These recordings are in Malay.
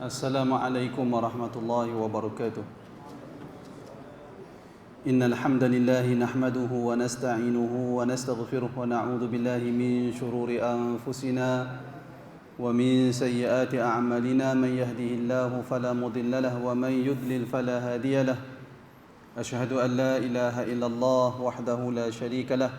Assalamualaikum warahmatullahi wabarakatuh. Innal hamdalillah nahmaduhu wa nasta'inuhu wa nastaghfiruh wa na'udzu billahi min shururi anfusina wa min sayyiati a'malina. Man yahdihillahu fala mudilla lahu wa man yudlil fala hadiya lahu. Asyhadu an la ilaha illallah wahdahu la syarika lah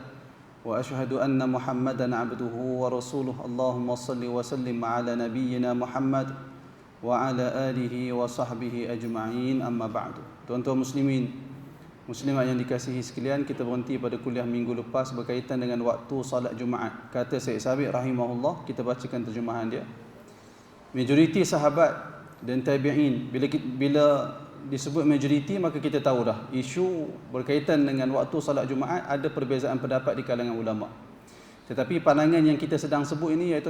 wa asyhadu anna Muhammadan 'abduhu wa rasuluh. Allahumma shalli wa sallim 'ala nabiyyina Muhammad wa ala alihi wa sahbihi ajma'in, amma ba'du. Tuan-tuan muslimin, muslimat yang dikasihi sekalian, kita berhenti pada kuliah minggu lepas berkaitan dengan waktu salat Jumaat. Kata Syekh Sabiq rahimahullah, kita bacakan terjemahan dia. Majoriti sahabat dan tabi'in, bila disebut majoriti maka kita tahu dah isu berkaitan dengan waktu salat Jumaat ada perbezaan pendapat di kalangan ulama. Tetapi pandangan yang kita sedang sebut ini iaitu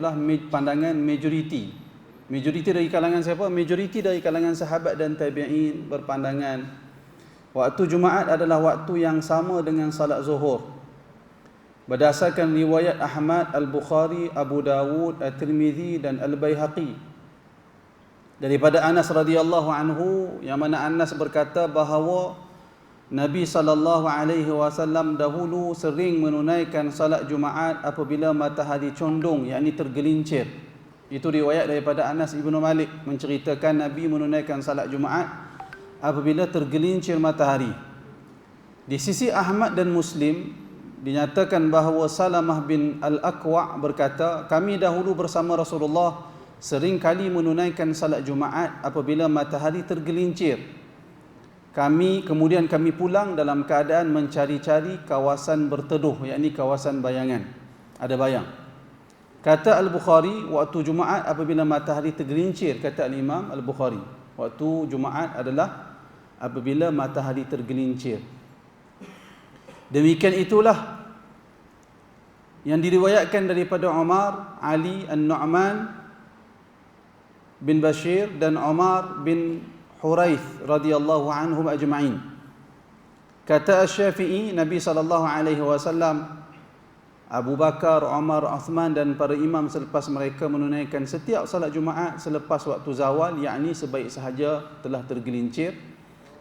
pandangan majoriti. Majoriti dari kalangan siapa? Majoriti dari kalangan sahabat dan tabi'in berpandangan waktu Jumaat adalah waktu yang sama dengan salat Zuhur. Berdasarkan riwayat Ahmad, Al-Bukhari, Abu Dawud, At-Tirmizi dan Al-Baihaqi daripada Anas radhiyallahu anhu, yang mana Anas berkata bahawa Nabi SAW dahulu sering menunaikan salat Jumaat apabila matahari condong, yakni tergelincir. Itu riwayat daripada Anas ibnu Malik menceritakan Nabi menunaikan salat Jumaat apabila tergelincir matahari. Di sisi Ahmad dan Muslim dinyatakan bahawa Salamah bin Al-Aqwa' berkata, kami dahulu bersama Rasulullah sering kali menunaikan salat Jumaat apabila matahari tergelincir. Kemudian kami pulang dalam keadaan mencari-cari kawasan berteduh, yakni kawasan bayangan, ada bayang. Kata Al-Bukhari, waktu Jumaat apabila matahari tergelincir, kata Al-Imam Al-Bukhari, waktu Jumaat adalah apabila matahari tergelincir. Demikian itulah yang diriwayatkan daripada Umar, Ali, An-Nu'man bin Bashir dan Umar bin Huraith radhiyallahu anhum ajma'in. Kata Asy-Syafi'i, Nabi SAW, Abu Bakar, Umar, Uthman dan para imam selepas mereka menunaikan setiap salat Jumaat selepas waktu zawal, yakni sebaik sahaja telah tergelincir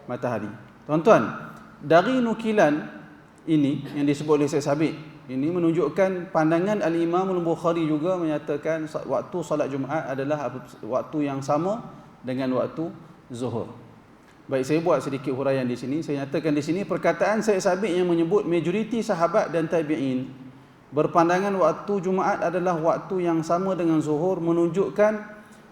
matahari. Tuan-tuan, dari nukilan ini yang disebut oleh Syekh Sabiq, ini menunjukkan pandangan Al-Imam Al-Bukhari juga menyatakan waktu salat Jumaat adalah waktu yang sama dengan waktu Zuhur. Baik, saya buat sedikit huraian di sini. Saya nyatakan di sini perkataan Syekh Sabiq yang menyebut majoriti sahabat dan tabi'in berpandangan waktu Jumaat adalah waktu yang sama dengan Zuhur menunjukkan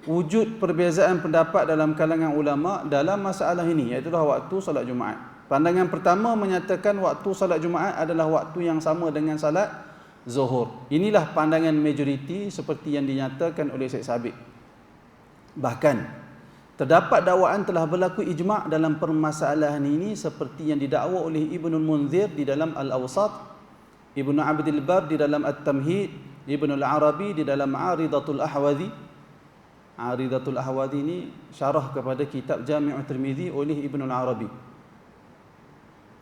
wujud perbezaan pendapat dalam kalangan ulama dalam masalah ini, iaitu waktu salat Jumaat. Pandangan pertama menyatakan waktu salat Jumaat adalah waktu yang sama dengan salat Zuhur. Inilah pandangan majoriti seperti yang dinyatakan oleh Syekh Sabiq. Bahkan terdapat dakwaan telah berlaku ijma' dalam permasalahan ini seperti yang didakwa oleh Ibnul Munzir di dalam Al-Awsat, Ibnu Abdul Bar di dalam At-Tamhid, Ibnu Al-Arabi di dalam Aridatul Ahwazi. Aridatul Ahwazi ini syarah kepada kitab Jami' At-Tirmizi oleh Ibnu Al-Arabi.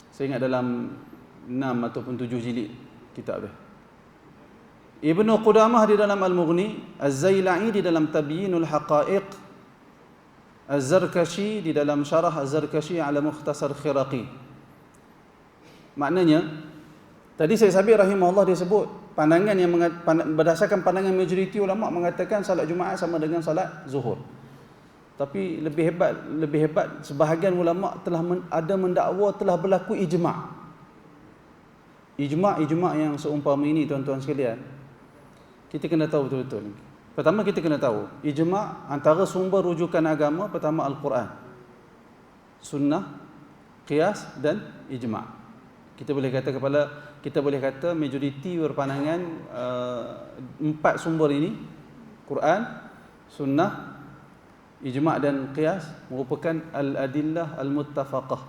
Saya ingat dalam 6 ataupun 7 jilid kitab dia. Ibnu Qudamah di dalam Al-Mughni, Az-Zailai di dalam Tabyinul Haqa'iq, Az-Zarkashi di dalam syarah Az-Zarkashi ala Mukhtasar Khiraqi. Maknanya, tadi Syekh Sabiq rahimahullah dia sebut pandangan yang berdasarkan pandangan majoriti ulama mengatakan salat Jumaat sama dengan salat Zuhur. Tapi lebih hebat sebahagian ulama telah ada mendakwa telah berlaku ijma'. Ijma' yang seumpama ini, tuan-tuan sekalian, kita kena tahu betul-betul. Pertama, kita kena tahu ijma' antara sumber rujukan agama, pertama Al-Quran, Sunnah, Qiyas dan ijma'. Kita boleh kata majoriti berpandangan 4 sumber ini, Quran, Sunnah, Ijma' dan Qiyas, merupakan al-adillah al-muttafaqah,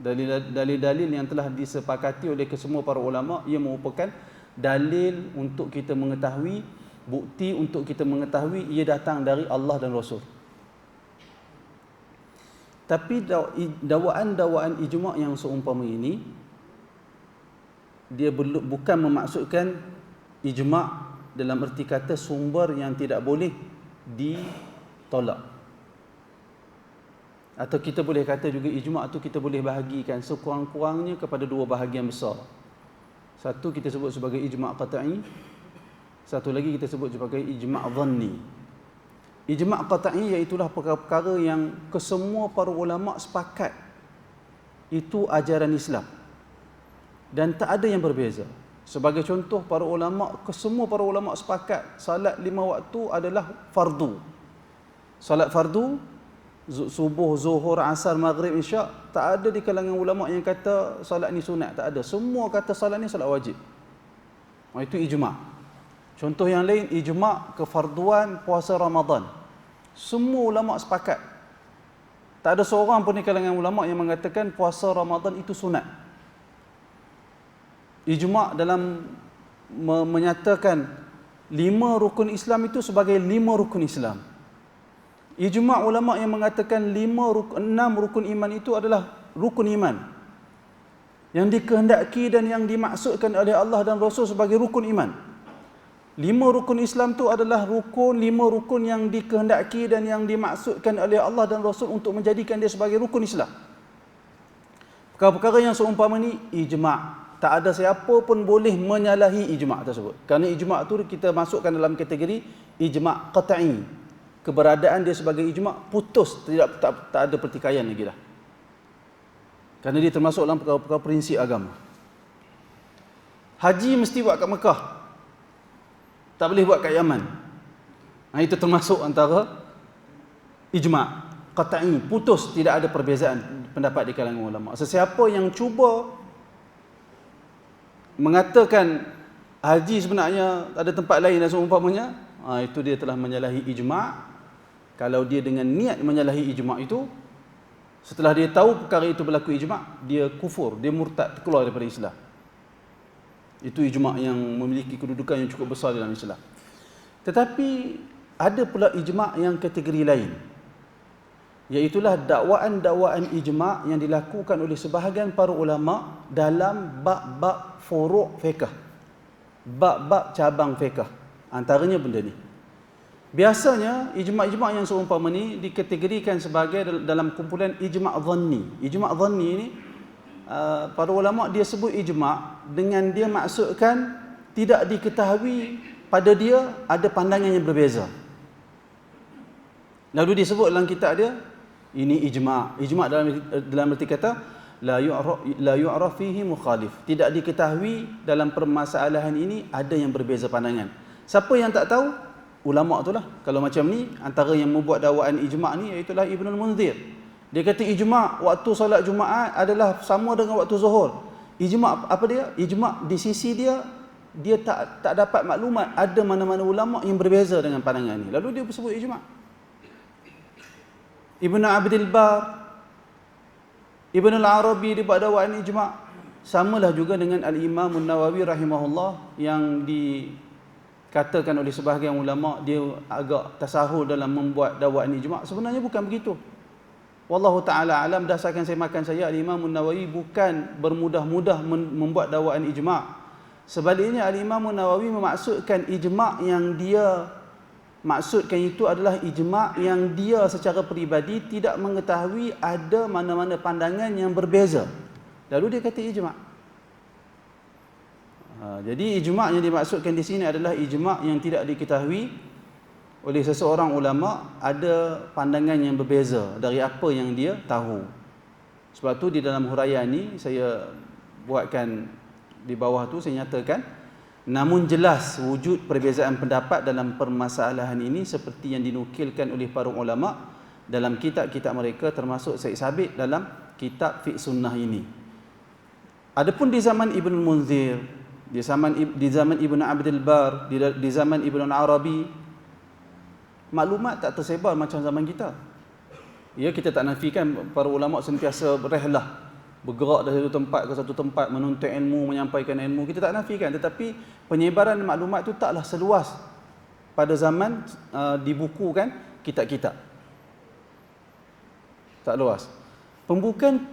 dalil-dalil yang telah disepakati oleh kesemua para ulama. Ia merupakan dalil untuk kita mengetahui, bukti untuk kita mengetahui ia datang dari Allah dan Rasul. Tapi dakwaan ijma' yang seumpama ini, dia bukan memaksudkan ijma' dalam erti kata sumber yang tidak boleh ditolak. Atau kita boleh kata juga ijma' tu kita boleh bahagikan sekurang-kurangnya kepada dua bahagian besar. Satu kita sebut sebagai ijma' qat'i, satu lagi kita sebut sebagai ijma' dhanni. Ijma' qat'i iaitulah perkara-perkara yang kesemua para ulama sepakat itu ajaran Islam dan tak ada yang berbeza. Sebagai contoh, kesemua para ulama sepakat salat 5 waktu adalah fardu. Salat fardu, subuh, zuhur, asar, maghrib, isyak, tak ada di kalangan ulama yang kata salat ni sunat, tak ada. Semua kata salat ni salat wajib. Itu ijma'. Contoh yang lain, ijma' kefarduan puasa Ramadan. Semua ulama sepakat. Tak ada seorang pun di kalangan ulama yang mengatakan puasa Ramadan itu sunat. Ijma' dalam menyatakan 5 rukun Islam itu sebagai 5 rukun Islam. Ijma' ulama yang mengatakan 6 rukun iman itu adalah rukun iman yang dikehendaki dan yang dimaksudkan oleh Allah dan Rasul sebagai rukun iman. 5 rukun Islam itu adalah 5 rukun yang dikehendaki dan yang dimaksudkan oleh Allah dan Rasul untuk menjadikan dia sebagai rukun Islam. Perkara-perkara yang seumpama ni ijma'. Tak ada siapa pun boleh menyalahi ijma' tersebut. Kerana ijma' tu kita masukkan dalam kategori ijma' qat'i. Keberadaan dia sebagai ijma' putus, tak ada pertikaian lagi dah. Kerana dia termasuk dalam perkara-perkara prinsip agama. Haji mesti buat kat Mekah. Tak boleh buat kat Yaman. Itu termasuk antara ijma' qat'i, putus, tidak ada perbezaan pendapat di kalangan ulama. Sesiapa yang cuba mengatakan haji sebenarnya ada tempat lain dan seumpamanya, itu dia telah menyalahi ijma'. Kalau dia dengan niat menyalahi ijma' itu, setelah dia tahu perkara itu berlaku ijma', dia kufur, dia murtad, keluar daripada Islam. Itu ijma' yang memiliki kedudukan yang cukup besar dalam Islam. Tetapi ada pula ijma' yang kategori lain, iaitulah dakwaan-dakwaan ijma' yang dilakukan oleh sebahagian para ulama dalam bab-bab furu' fiqh, bab-bab cabang fiqh. Antaranya benda ni. Biasanya ijma'-ijma' yang seumpama ni dikategorikan sebagai dalam kumpulan ijma' dhanni. Ijma' dhanni ni para ulama dia sebut ijma' dengan dia maksudkan tidak diketahui pada dia ada pandangan yang berbeza. Lalu disebut dalam kitab dia, ini ijma'. Ijma' dalam arti kata la yu'raf fihi mukhalif. Tidak diketahui dalam permasalahan ini ada yang berbeza pandangan. Siapa yang tak tahu? Ulama' itulah. Kalau macam ni, antara yang membuat dakwaan ijma' ni iaitulah Ibnul Munzir. Dia kata ijma' waktu solat Jumaat adalah sama dengan waktu Zuhur. Ijma' apa dia? Ijma' di sisi dia tak dapat maklumat ada mana-mana ulama' yang berbeza dengan pandangan ni. Lalu dia sebut ijma'. Ibn Abdul Bar, Ibn al-Arabi dia buat dakwaan ijma'. Samalah juga dengan Al-Imam An-Nawawi rahimahullah yang dikatakan oleh sebahagian ulama' dia agak tasahul dalam membuat dakwaan ijma'. Sebenarnya bukan begitu. Wallahu ta'ala alam, dasarkan semakan saya, Al-Imam An-Nawawi bukan bermudah-mudah membuat dakwaan ijma'. Sebaliknya Al-Imam An-Nawawi memaksudkan ijma' yang dia maksudkan itu adalah ijma' yang dia secara peribadi tidak mengetahui ada mana-mana pandangan yang berbeza. Lalu dia kata ijma'. Jadi ijma' yang dimaksudkan di sini adalah ijma' yang tidak diketahui oleh seseorang ulama ada pandangan yang berbeza dari apa yang dia tahu. Sebab tu di dalam huraian ni saya buatkan di bawah tu, saya nyatakan, namun jelas wujud perbezaan pendapat dalam permasalahan ini seperti yang dinukilkan oleh para ulama dalam kitab-kitab mereka, termasuk Syekh Sabit dalam kitab Fiqh Sunnah ini. Adapun di zaman Ibn Munzir, di zaman Ibn Abdul Bar, di zaman Ibn Arabi, maklumat tak tersebar macam zaman kita. Ya, kita tak nafikan para ulama sentiasa berehlah, bergerak dari satu tempat ke satu tempat, menuntut ilmu, menyampaikan ilmu. Kita tak nafikan, tetapi penyebaran maklumat itu taklah seluas pada zaman dibukukan kitab-kitab. Tak luas.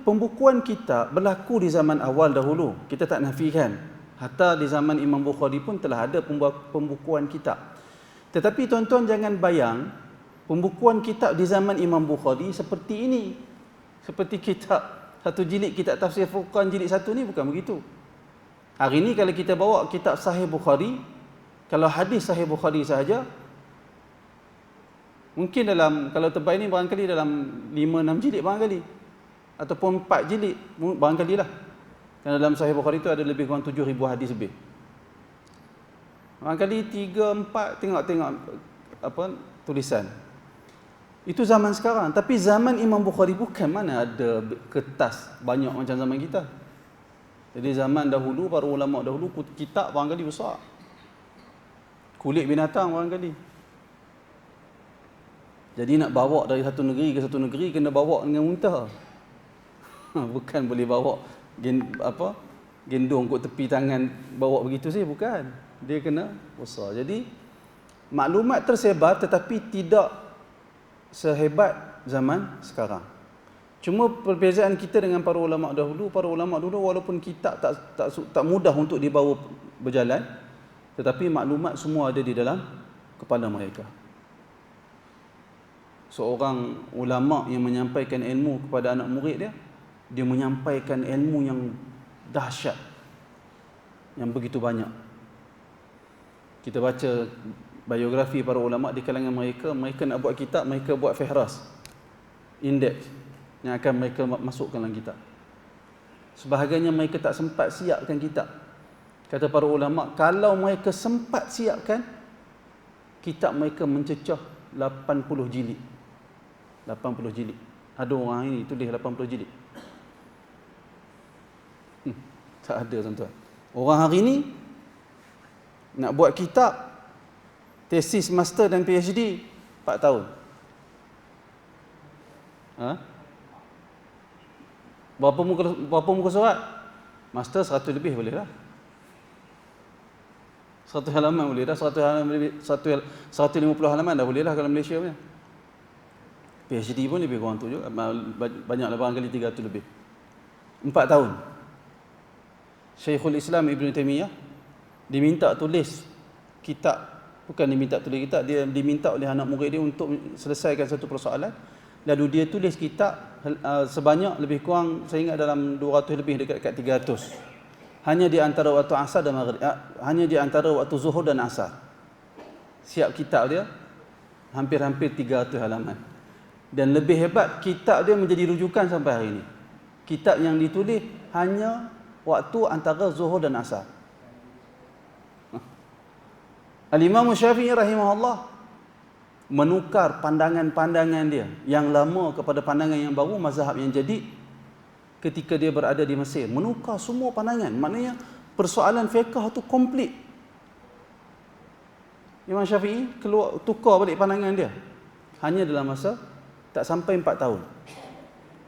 Pembukuan kitab berlaku di zaman awal dahulu. Kita tak nafikan. Hatta di zaman Imam Bukhari pun telah ada pembukuan kitab. Tetapi tuan-tuan jangan bayang pembukuan kitab di zaman Imam Bukhari seperti ini. Seperti satu jilid kitab tafsir Furqan jilid 1 ni bukan begitu. Hari ni kalau kita bawa kitab Sahih Bukhari, kalau hadis Sahih Bukhari sahaja, mungkin kalau tempat ini barangkali dalam 5-6 jilid barangkali, ataupun 4 jilid barangkali lah. Kerana dalam Sahih Bukhari itu ada lebih kurang 7,000 hadis lebih. Barangkali 3-4 tengok tulisan. Itu zaman sekarang. Tapi zaman Imam Bukhari bukan mana ada kertas banyak macam zaman kita. Jadi zaman dahulu, para ulama dahulu, kitab barangkali besar. Kulit binatang barangkali. Jadi nak bawa dari satu negeri ke satu negeri, kena bawa dengan unta. Bukan boleh bawa gendong kot tepi tangan, bawa begitu saja, bukan. Dia kena besar. Jadi maklumat tersebar tetapi tidak sehebat zaman sekarang. Cuma perbezaan kita dengan para ulama dahulu walaupun kitab tak mudah untuk dibawa berjalan, tetapi maklumat semua ada di dalam kepala mereka. Seorang ulama yang menyampaikan ilmu kepada anak murid dia menyampaikan ilmu yang dahsyat, yang begitu banyak. Kita baca biografi para ulama di kalangan mereka nak buat kitab, mereka buat fihras, indeks yang akan mereka masukkan dalam kitab. Sebahagiannya mereka tak sempat siapkan kitab. Kata para ulama, kalau mereka sempat siapkan, kitab mereka mencecah 80 jilid. 80 jilid. Ada orang ini tulis 80 jilid. Tak ada, tuan-tuan. Orang hari ni nak buat kitab, tesis master dan PhD 4 tahun. Berapa muka surat? Master 100 lebih boleh lah. 100 halaman boleh dah, 150 halaman dah boleh lah kalau Malaysia punya. PhD pun lebih kurang tu juga, banyaklah barangkali 300 lebih. 4 tahun. Syekhul Islam Ibn Taymiyah diminta tulis kitab. Bukan diminta tulis kitab, dia diminta oleh anak murid dia untuk selesaikan satu persoalan. Lalu dia tulis kitab sebanyak lebih kurang, saya ingat dalam 200 lebih, dekat 300. Hanya di antara waktu asar dan maghrib, hanya di antara waktu zuhur dan asar. Siap kitab dia hampir-hampir 300 halaman. Dan lebih hebat, kitab dia menjadi rujukan sampai hari ini. Kitab yang ditulis hanya waktu antara zuhur dan asar. Al-Imam Syafi'i rahimahullah menukar pandangan-pandangan dia yang lama kepada pandangan yang baru, mazhab yang jadid, ketika dia berada di Mesir. Menukar semua pandangan. Maknanya persoalan fiqh tu komplit. Imam Syafi'i tukar balik pandangan dia hanya dalam masa tak sampai 4 tahun.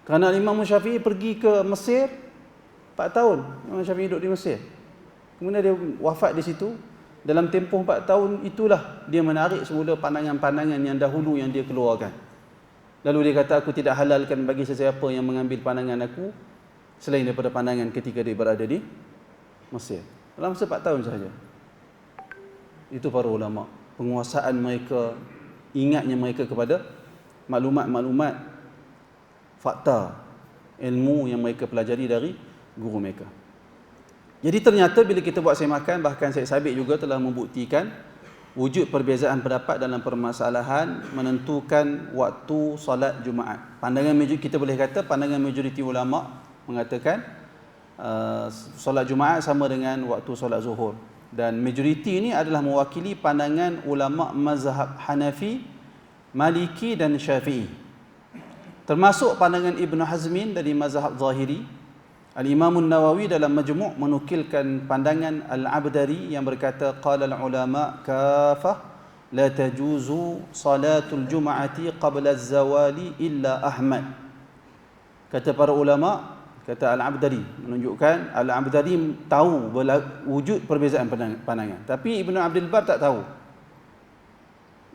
Kerana Imam Syafi'i pergi ke Mesir 4 tahun. Imam Syafi'i duduk di Mesir. Kemudian dia wafat di situ. Dalam tempoh 4 tahun itulah dia menarik semula pandangan-pandangan yang dahulu yang dia keluarkan. Lalu dia kata, aku tidak halalkan bagi sesiapa yang mengambil pandangan aku selain daripada pandangan ketika dia berada di Mesir. Dalam masa 4 tahun sahaja. Itu para ulama. Penguasaan mereka, ingatnya mereka kepada maklumat-maklumat, fakta, ilmu yang mereka pelajari dari guru mereka. Jadi ternyata bila kita buat semakan, bahkan Syed Sabit juga telah membuktikan wujud perbezaan pendapat dalam permasalahan menentukan waktu solat Jumaat. Pandangan kita boleh kata pandangan majoriti ulama mengatakan solat Jumaat sama dengan waktu solat Zuhur. Dan majoriti ini adalah mewakili pandangan ulama mazhab Hanafi, Maliki dan Syafi'i. Termasuk pandangan Ibn Hazmin dari mazhab Zahiri. Al-Imam Nawawi dalam Majmu' menukilkan pandangan Al-Abdari yang berkata, qala al-ulama kafah la tajuzu salatul jum'ati qabla az-zawali illa Ahmad. Kata para ulama, kata Al-Abdari, menunjukkan Al-Abdari tahu wujud perbezaan pandangan. Tapi Ibn Abdul Bar tak tahu.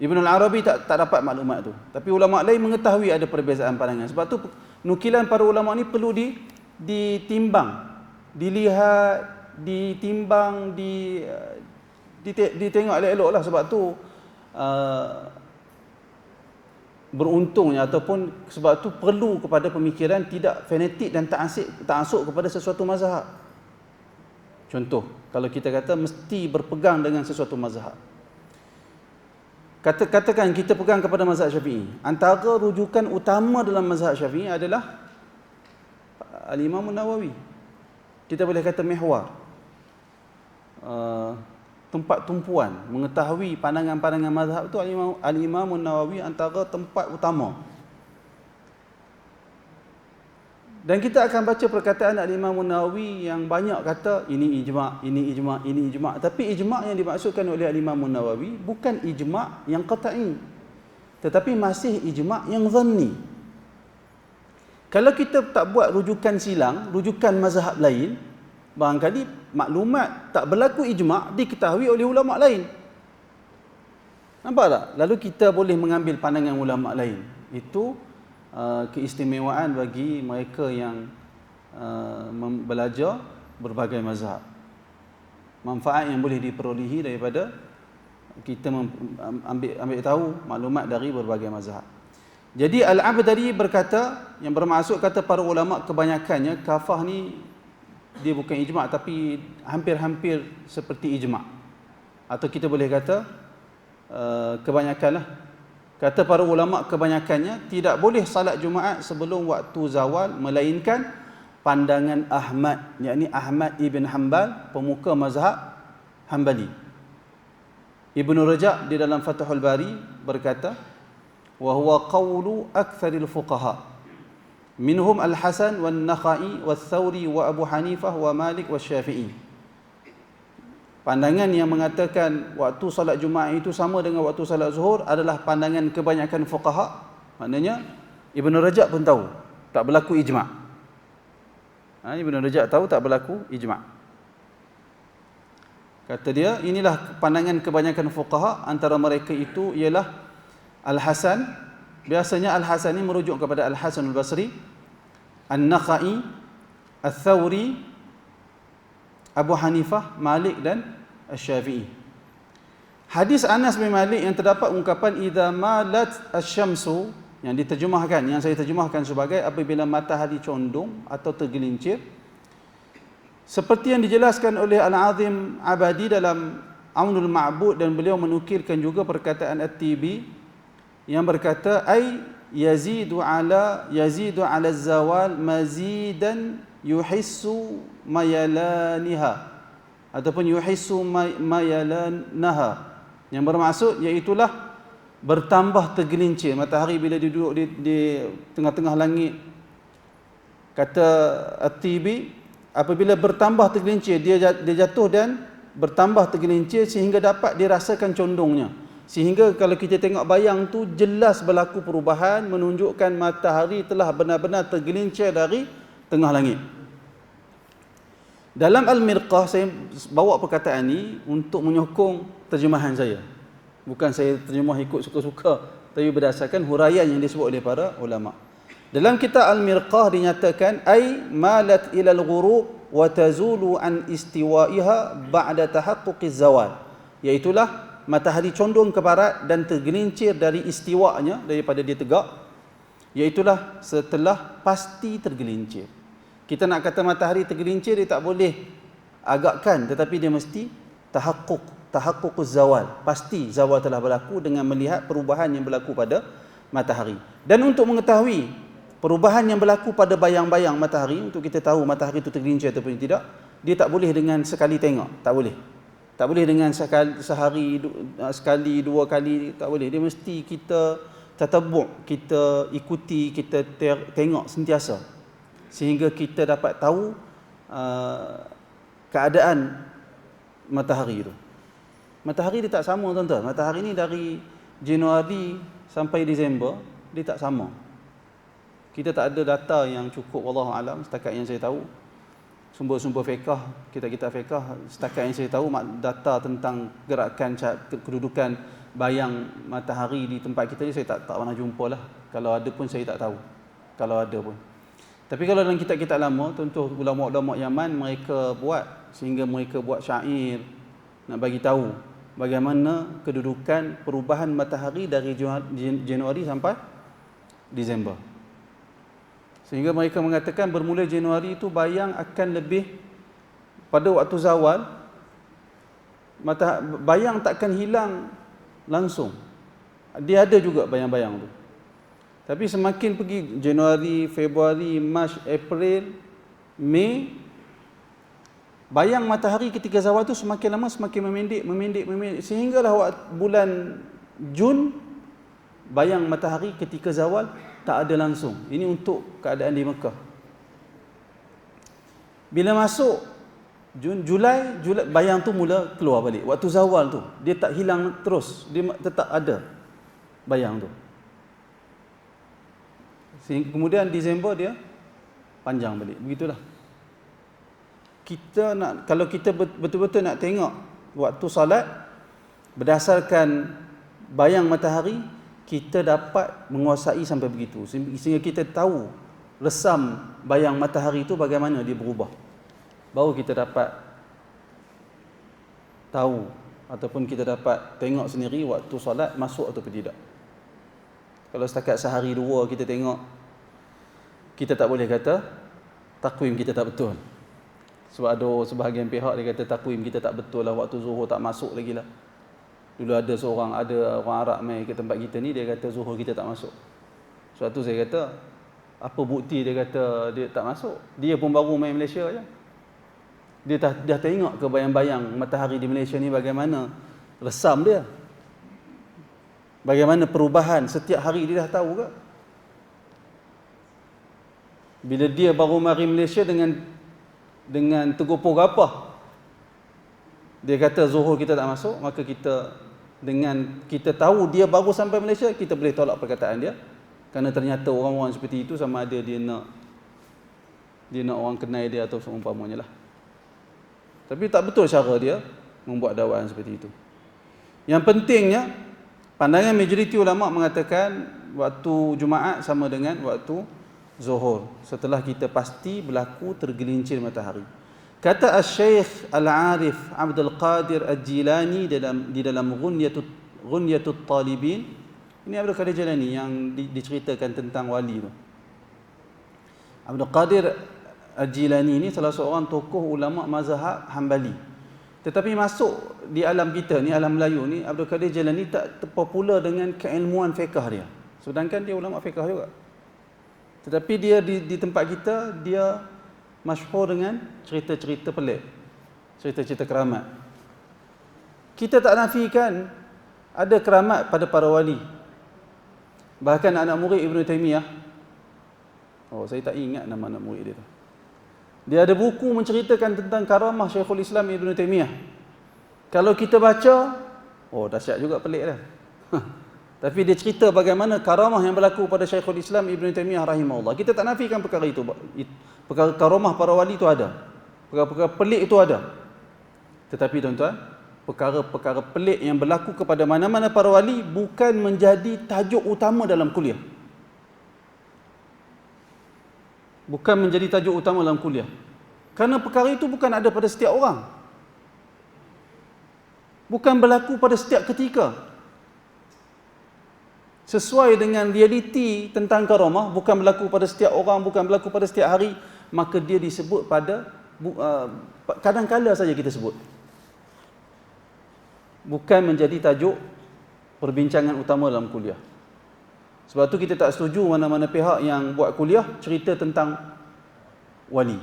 Ibn Al-Arabi tak dapat maklumat tu. Tapi ulama lain mengetahui ada perbezaan pandangan. Sebab tu nukilan para ulama ni perlu ditimbang, dilihat, ditimbang, ditengok elok-elok lah. Sebab tu beruntungnya ataupun sebab tu perlu kepada pemikiran tidak fanatik dan ta'assub kepada sesuatu mazhab. Contoh, kalau kita kata mesti berpegang dengan sesuatu mazhab. Katakan kita pegang kepada mazhab Syafi'i. Antara rujukan utama dalam mazhab Syafi'i adalah Al-Imam Nawawi. Kita boleh kata mihwar, tempat tumpuan mengetahui pandangan-pandangan mazhab itu. Al-Imam Nawawi antara tempat utama. Dan kita akan baca perkataan Al-Imam Nawawi yang banyak kata ini ijma', ini ijma', ini ijma'. Tapi ijma' yang dimaksudkan oleh Al-Imam Nawawi bukan ijma' yang qat'i, tetapi masih ijma' yang zanni. Kalau kita tak buat rujukan silang, rujukan mazhab lain, barangkali maklumat tak berlaku ijma' diketahui oleh ulama' lain. Nampak tak? Lalu kita boleh mengambil pandangan ulama' lain. Itu keistimewaan bagi mereka yang belajar berbagai mazhab. Manfaat yang boleh diperolehi daripada kita ambil tahu maklumat dari berbagai mazhab. Jadi Al-Abdari berkata, yang bermaksud kata para ulama kebanyakannya, kafah ni dia bukan ijma' tapi hampir-hampir seperti ijma'. Atau kita boleh kata kebanyakanlah. Kata para ulama kebanyakannya tidak boleh salat Jumaat sebelum waktu zawal, melainkan pandangan Ahmad, yakni Ahmad ibn Hanbal, pemuka mazhab Hanbali. Ibnu Rajab di dalam Fathul Bari berkata, wa huwa qawlu aktsaril fuqaha minhum Al-Hasan wan Nakhai wa Thawri wa Abu Hanifah wa Malik wa Syafi'i. Pandangan yang mengatakan waktu salat Jumaat itu sama dengan waktu salat Zuhur adalah pandangan kebanyakan fuqaha. Maknanya Ibnu Rajab pun tahu tak berlaku ijma'. Ibnu Rajab tahu tak berlaku ijma'. Kata dia, inilah pandangan kebanyakan fuqaha. Antara mereka itu ialah Al-Hasan. Biasanya Al-Hasan ini merujuk kepada Al-Hasan Al-Basri, An-Nakhai, Al-Thawri, Abu Hanifah, Malik dan Asy-Syafi'i. Hadis Anas bin Malik yang terdapat ungkapan idza malat asy-syamsu, yang diterjemahkan, yang saya terjemahkan sebagai apabila matahari condong atau tergelincir, seperti yang dijelaskan oleh Al-Azim Abadi dalam Aunul Ma'bud, dan beliau menukilkan juga perkataan At-Tibi yang berkata ay yazidu ala zawal mazidan yuhissu mayalaniha, ataupun yuhissu mayalanaha, yang bermaksud iaitulah bertambah tergelincir matahari bila dia duduk di tengah-tengah langit. Kata At-Tibi, apabila bertambah tergelincir, dia jatuh dan bertambah tergelincir sehingga dapat dirasakan condongnya, sehingga kalau kita tengok bayang tu jelas berlaku perubahan, menunjukkan matahari telah benar-benar tergelincir dari tengah langit. Dalam Al-Mirqah, saya bawa perkataan ini untuk menyokong terjemahan saya. Bukan saya terjemah ikut suka-suka, tapi berdasarkan huraian yang disebut oleh para ulama. Dalam kitab Al-Mirqah dinyatakan ay malat ila al-ghurub wa tazulu an istiwaiha ba'da tahaqquqiz zawal, iaitulah matahari condong ke barat dan tergelincir dari istiwanya, daripada dia tegak, iaitulah setelah pasti tergelincir. Kita nak kata matahari tergelincir, dia tak boleh agakkan, tetapi dia mesti tahaqququz zawal, pasti zawal telah berlaku dengan melihat perubahan yang berlaku pada matahari. Dan untuk mengetahui perubahan yang berlaku pada bayang-bayang matahari, untuk kita tahu matahari itu tergelincir ataupun tidak, dia tak boleh dengan sekali tengok, tak boleh. Tak boleh dengan sekali, dua kali, tak boleh. Dia mesti kita tatabu', kita ikuti, kita tengok sentiasa, sehingga kita dapat tahu keadaan matahari itu. Matahari dia tak sama, tuan-tuan. Matahari ni dari Januari sampai Disember, dia tak sama. Kita tak ada data yang cukup, wallahu alam, setakat yang saya tahu. Sumber-sumber fiqh, kitab-kitab fiqh, setakat yang saya tahu, data tentang gerakan kedudukan bayang matahari di tempat kita ni saya tak pernah jumpa lah. Kalau ada pun saya tak tahu, kalau ada pun. Tapi kalau dalam kitab-kitab lama, contoh ulama-ulama Yaman, mereka buat, sehingga mereka buat syair nak bagi tahu bagaimana kedudukan perubahan matahari dari Januari sampai Disember. Sehingga mereka mengatakan bermula Januari itu bayang akan lebih pada waktu zawal, bayang takkan hilang langsung. Dia ada juga bayang-bayang tu. Tapi semakin pergi Januari, Februari, Mac, April, Mei, bayang matahari ketika zawal tu semakin lama semakin memendek, sehinggalah bulan Jun, bayang matahari ketika zawal tak ada langsung. Ini untuk keadaan di Mekah. Bila masuk Julai, bayang tu mula keluar balik. Waktu zawal tu, dia tak hilang terus, dia tetap ada bayang tu. Sehingga kemudian Disember dia panjang balik. Begitulah. Kalau kita betul-betul nak tengok waktu salat berdasarkan bayang matahari, kita dapat menguasai sampai begitu. Sehingga kita tahu resam bayang matahari itu bagaimana dia berubah. Baru kita dapat tahu ataupun kita dapat tengok sendiri waktu solat masuk atau tidak. Kalau setakat sehari dua kita tengok, kita tak boleh kata takwim kita tak betul. Sebab ada sebahagian pihak dia kata takwim kita tak betul lah, waktu zuhur tak masuk lagi lah. Dulu ada orang Arab mai ke tempat kita ni, dia kata zuhur kita tak masuk. Sebab tu saya kata, apa bukti dia kata dia tak masuk? Dia pun baru main Malaysia je. Dia dah tengok ke bayang-bayang matahari di Malaysia ni bagaimana resam dia. Bagaimana perubahan setiap hari dia dah tahu ke? Bila dia baru mari Malaysia dengan tergopoh gapah, dia kata zuhur kita tak masuk, maka kita tahu dia baru sampai Malaysia, kita boleh tolak perkataan dia. Kerana ternyata orang-orang seperti itu sama ada dia nak orang kenal dia atau seumpamanya lah. Tapi tak betul cara dia membuat dakwaan seperti itu. Yang pentingnya, pandangan majoriti ulama mengatakan waktu Jumaat sama dengan waktu Zuhur, setelah kita pasti berlaku tergelincir matahari. Kata Al-Syeikh Al-Arif Abdul Qadir Al-Jilani di dalam Ghunyatut Talibin, ini Abdul Qadir Jilani yang diceritakan tentang wali tu. Abdul Qadir Al-Jilani ini salah seorang tokoh ulama mazhab Hambali. Tetapi masuk di alam kita ni, alam Melayu ni, Abdul Qadir Jilani tak terpopular dengan keilmuan fiqh dia. Sedangkan dia ulama fiqh juga. Tetapi dia di tempat kita, dia masyhur dengan cerita-cerita pelik, cerita-cerita keramat. Kita tak nafikan ada keramat pada para wali. Bahkan anak murid Ibn Taymiyah, saya tak ingat nama anak murid dia tu. Dia ada buku menceritakan tentang karamah Syekhul Islam Ibn Taymiyah. Kalau kita baca, dahsyat juga, pelik dah. Tapi dia cerita bagaimana karamah yang berlaku pada Syekhul Islam Ibn Taymiyah rahimahullah. Kita tak nafikan perkara itu. Perkara karamah para wali itu ada. Perkara-perkara pelik itu ada. Tetapi tuan-tuan, perkara-perkara pelik yang berlaku kepada mana-mana para wali bukan menjadi tajuk utama dalam kuliah. Bukan menjadi tajuk utama dalam kuliah. Kerana perkara itu bukan ada pada setiap orang. Bukan berlaku pada setiap ketika. Sesuai dengan realiti tentang karamah, bukan berlaku pada setiap orang, bukan berlaku pada setiap hari, maka dia disebut pada kadang-kala saja kita sebut. Bukan menjadi tajuk perbincangan utama dalam kuliah. Sebab tu kita tak setuju mana-mana pihak yang buat kuliah cerita tentang wali,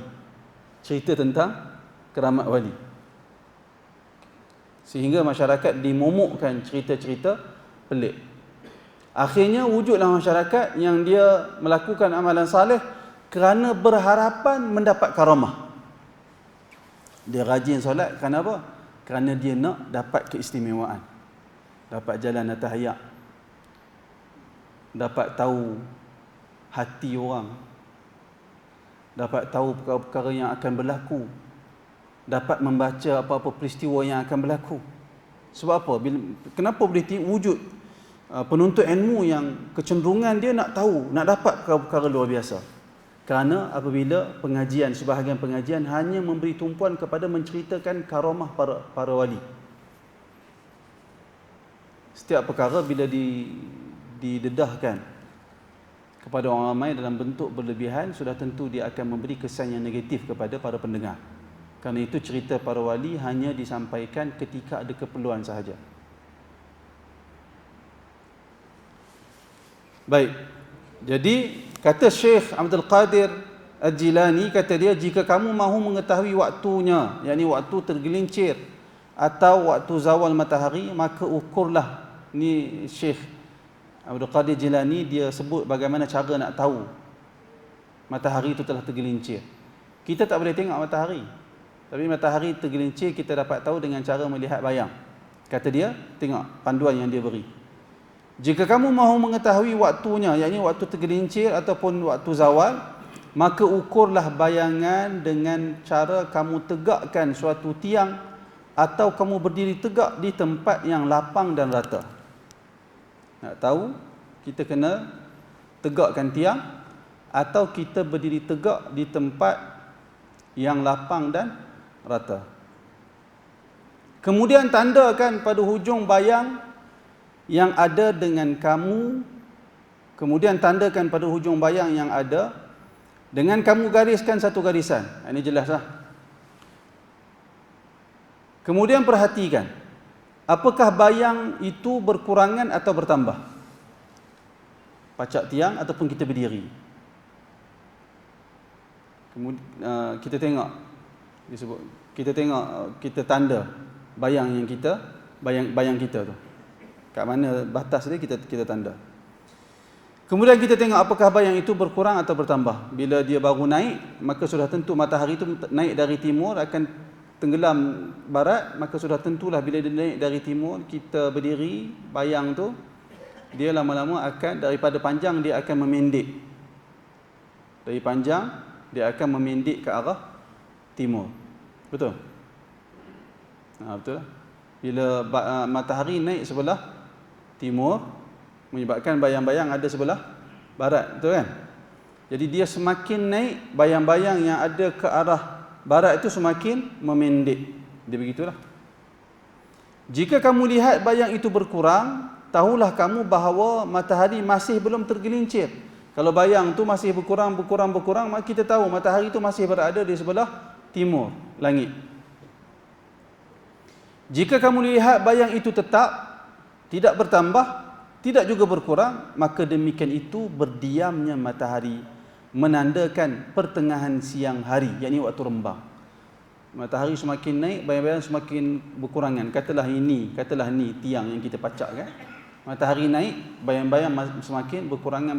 cerita tentang keramat wali, sehingga masyarakat dimomokkan cerita-cerita pelik. Akhirnya wujudlah masyarakat yang dia melakukan amalan saleh kerana berharapan mendapat karamah. Dia rajin solat kerana apa? Kerana dia nak dapat keistimewaan, dapat jalan atas hayat, dapat tahu hati orang, dapat tahu perkara-perkara yang akan berlaku, dapat membaca apa-apa peristiwa yang akan berlaku. Sebab apa? Kenapa boleh wujud penuntut ilmu yang kecenderungan dia nak tahu, nak dapat perkara-perkara luar biasa? Kerana apabila sebahagian pengajian hanya memberi tumpuan kepada menceritakan karamah para wali. Setiap perkara bila didedahkan kepada orang ramai dalam bentuk berlebihan, sudah tentu dia akan memberi kesan yang negatif kepada para pendengar. Kerana itu cerita para wali hanya disampaikan ketika ada keperluan sahaja. Baik. Jadi kata Syekh Abdul Qadir Al-Jilani, kata dia, jika kamu mahu mengetahui waktunya, yakni waktu tergelincir atau waktu zawal matahari, maka ukurlah. Ni Syekh Abdul Qadir Jilani dia sebut bagaimana cara nak tahu matahari itu telah tergelincir. Kita tak boleh tengok matahari, tapi matahari tergelincir kita dapat tahu dengan cara melihat bayang. Kata dia, tengok panduan yang dia beri. Jika kamu mahu mengetahui waktunya, yakni waktu tergelincir ataupun waktu zawal, maka ukurlah bayangan dengan cara kamu tegakkan suatu tiang atau kamu berdiri tegak di tempat yang lapang dan rata. Nak tahu, kita kena tegakkan tiang atau kita berdiri tegak di tempat yang lapang dan rata. Kemudian tandakan pada hujung bayang yang ada dengan kamu, kemudian tandakan pada hujung bayang yang ada dengan kamu gariskan satu garisan. Ini jelaslah. Kemudian perhatikan, apakah bayang itu berkurangan atau bertambah? Pacak tiang ataupun kita berdiri. Kemudian kita tengok, disebut, kita tengok, kita tanda bayang yang kita, bayang kita tu. Kat mana batas dia kita tanda. Kemudian kita tengok apakah bayang itu berkurang atau bertambah. Bila dia baru naik, maka sudah tentu matahari itu naik dari timur akan tenggelam barat, maka sudah tentulah bila dia naik dari timur, kita berdiri, bayang tu dia lama-lama akan, daripada panjang dia akan memendek. Dari panjang dia akan memendek ke arah timur. Betul? Betul lah. Bila matahari naik sebelah timur, menyebabkan bayang-bayang ada sebelah barat, betul kan? Jadi dia semakin naik, bayang-bayang yang ada ke arah barat itu semakin memendek. Dia begitulah. Jika kamu lihat bayang itu berkurang, tahulah kamu bahawa matahari masih belum tergelincir. Kalau bayang tu masih berkurang, maka kita tahu matahari itu masih berada di sebelah timur langit. Jika kamu lihat bayang itu tetap tidak bertambah, tidak juga berkurang, maka demikian itu berdiamnya matahari, menandakan pertengahan siang hari, yakni waktu rembang. Matahari semakin naik, bayang-bayang semakin berkurangan. Katalah ni tiang yang kita pacak kan. Matahari naik, bayang-bayang semakin berkurangan.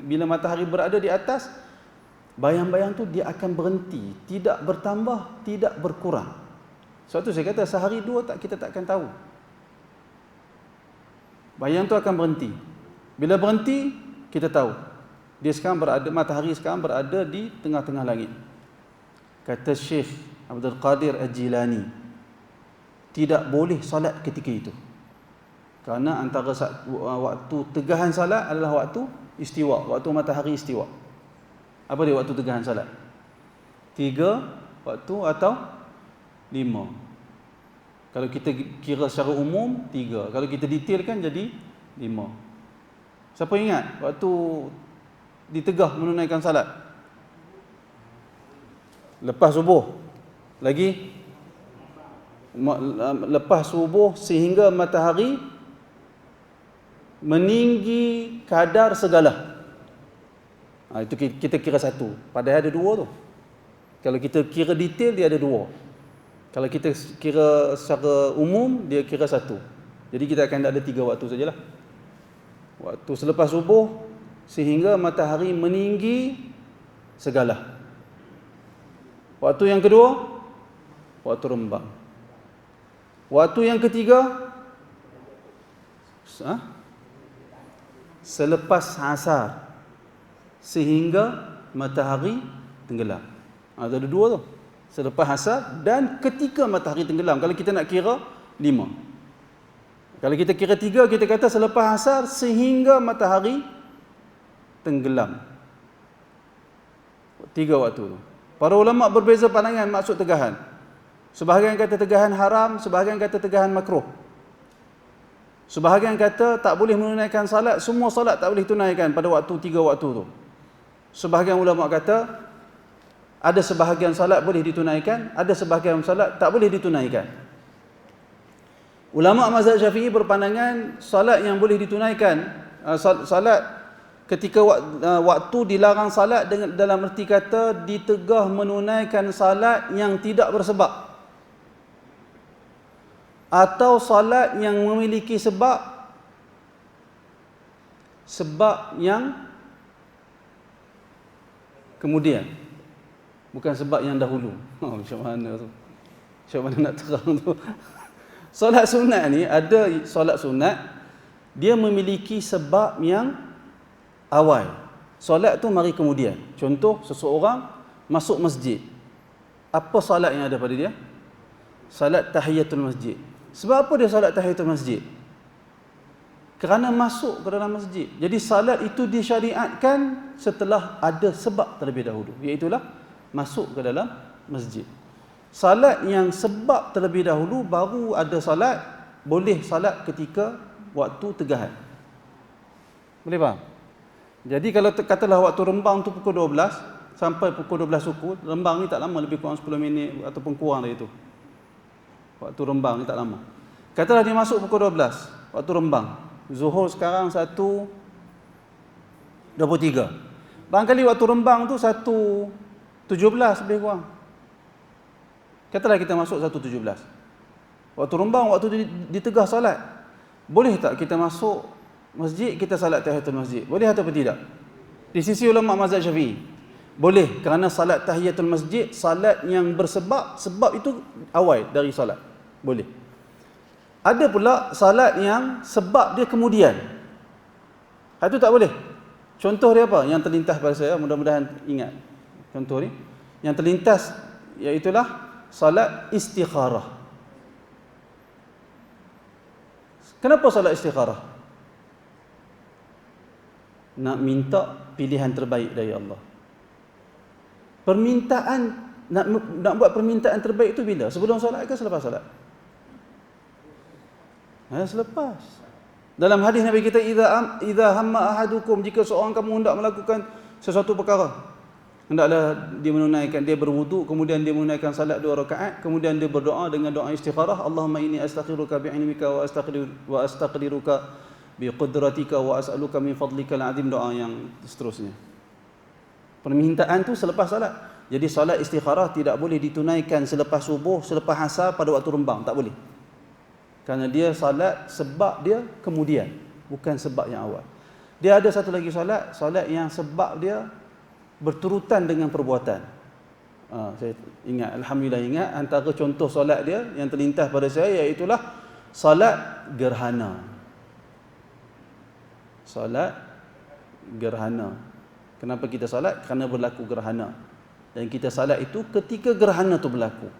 Bila matahari berada di atas, bayang-bayang tu dia akan berhenti, tidak bertambah, tidak berkurang. Sebab tu saya kata sehari dua kita takkan tahu. Bayang tu akan berhenti. Bila berhenti, kita tahu dia sekarang berada, matahari sekarang berada di tengah-tengah langit. Kata Syekh Abdul Qadir Al-Jilani, tidak boleh salat ketika itu. Kerana antara waktu tegahan salat adalah waktu istiwa, waktu matahari istiwa. Apa dia waktu tegahan salat? 3 waktu atau 5. Kalau kita kira secara umum 3. Kalau kita detailkan jadi 5. Siapa ingat waktu ditegah menunaikan salat? Lepas subuh. Lagi lepas subuh sehingga matahari meninggi kadar segala. Itu kita kira 1. Padahal ada 2 tu. Kalau kita kira detail dia ada 2. Kalau kita kira secara umum, dia kira 1. Jadi kita akan ada 3 waktu sajalah. Waktu selepas subuh sehingga matahari meninggi segala. Waktu yang kedua, waktu rembang. Waktu yang ketiga, selepas asar sehingga matahari tenggelam. Ada 2 tu. Selepas asar dan ketika matahari tenggelam. Kalau kita nak kira 5. Kalau kita kira 3, kita kata selepas asar sehingga matahari tenggelam. 3 waktu tu. Para ulama berbeza pandangan maksud tegahan. Sebahagian kata tegahan haram, sebahagian kata tegahan makruh. Sebahagian kata tak boleh menunaikan salat, semua salat tak boleh tunaikan pada waktu 3 waktu tu. Sebahagian ulama kata ada sebahagian salat boleh ditunaikan, ada sebahagian salat tak boleh ditunaikan. Ulama mazhab Syafi'i berpandangan salat yang boleh ditunaikan, salat ketika waktu dilarang salat dalam erti kata ditegah menunaikan salat yang tidak bersebab, atau salat yang memiliki sebab yang kemudian, bukan sebab yang dahulu. Macam mana tu? Macam mana nak terang tu? Solat sunat ni, ada solat sunat dia memiliki sebab yang awal. Solat tu mari kemudian. Contoh, seseorang masuk masjid. Apa solat yang ada pada dia? Salat tahiyatul masjid. Sebab apa dia solat tahiyatul masjid? Kerana masuk ke dalam masjid. Jadi salat itu disyariatkan setelah ada sebab terlebih dahulu, iaitulah masuk ke dalam masjid. Salat yang sebab terlebih dahulu baru ada salat, boleh salat ketika waktu tegahan. Boleh faham? Jadi kalau katalah waktu rembang tu pukul 12 sampai pukul 12 suku, rembang ni tak lama, lebih kurang 10 minit ataupun kurang dari itu. Waktu rembang ni tak lama. Katalah dia masuk pukul 12, waktu rembang. Zuhur sekarang 1.23. Barangkali waktu rembang tu 1.17 lebih kurang. Katalah kita masuk 1.17. Waktu rembang, waktu ditegah salat. Boleh tak kita masuk masjid, kita salat tahiyatul masjid? Boleh atau tidak? Di sisi ulama mazhab Syafi'i, boleh, kerana salat tahiyatul masjid salat yang bersebab, sebab itu awal dari salat. Boleh. Ada pula salat yang sebab dia kemudian. Itu tak boleh. Contoh dia apa? Yang terlintas pada saya, mudah-mudahan ingat contoh ni. Yang terlintas iaitulah salat istikharah. Kenapa salat istikharah? Nak minta pilihan terbaik dari Allah. Permintaan, nak buat permintaan terbaik itu bila? Sebelum solat ke selepas solat? Selepas. Dalam hadis Nabi kita, idza hamma ahadukum, jika seorang kamu hendak melakukan sesuatu perkara, hendaklah dia menunaikan, dia berwuduk, kemudian dia menunaikan salat 2 rakaat, kemudian dia berdoa dengan doa istikharah, Allahumma inni astakhiruka bi'ilmika wa astaqdiruka biqudratika wa as'aluka min fadlikal azim, doa yang seterusnya. Permintaan tu selepas salat. Jadi salat istikharah tidak boleh ditunaikan selepas subuh, selepas asar, pada waktu rembang, tak boleh. Kerana dia salat sebab dia kemudian, bukan sebab yang awal. Dia ada satu lagi salat yang sebab dia berturutan dengan perbuatan. Saya ingat, alhamdulillah ingat, antara contoh solat dia yang terlintas pada saya iaitulah solat gerhana. Solat gerhana. Kenapa kita solat? Kerana berlaku gerhana. Dan kita solat itu ketika gerhana tu berlaku.